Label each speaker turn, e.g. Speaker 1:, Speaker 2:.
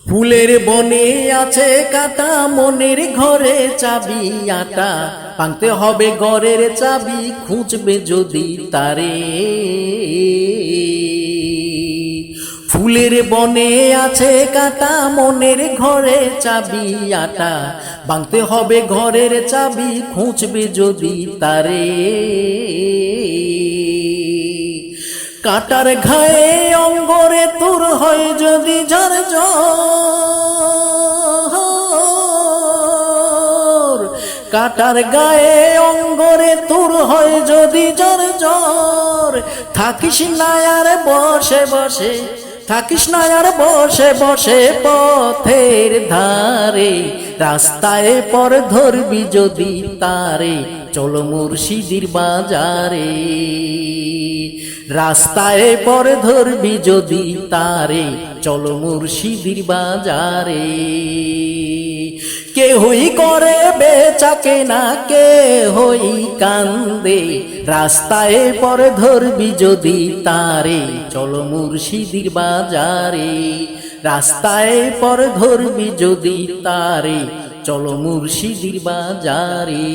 Speaker 1: ফুলের বনে আছে কাটা, মনের ঘরে চাবি আটা, ভাঙতে হবে ঘরের চাবি, খুঁজবে যদি তারে। ফুলের বনে আছে কাটা, মনের ঘরে চাবি আটা, ভাঙতে হবে ঘরের চাবি, খুঁজবে যদি তারে। কাটার ঘায়ে অঙ্গরে তোর হয় যদি ঝড়, কাটার গায়ে অঙ্গরে তোর হয় যদি ঝড়, থাকিস না আর বসে বসে, থাকিস না আর বসে বসে পথের ধারে, রাস্তায় পর ধরবি যদি তারে, চলো মুর্শিদির বাজারে। রাস্তায় পর ধরবি যদি তারে, চলো মুর্শিদির বাজারে। কেহই করে বেচা কেনা, কেহই কান্দে, রাস্তায় পর ধরবি যদি তারে, চলো মুর্শিদির বাজারে। রাস্তায় পর ধরবি যদি তারে, চলো মুর্শিদির বাজারে।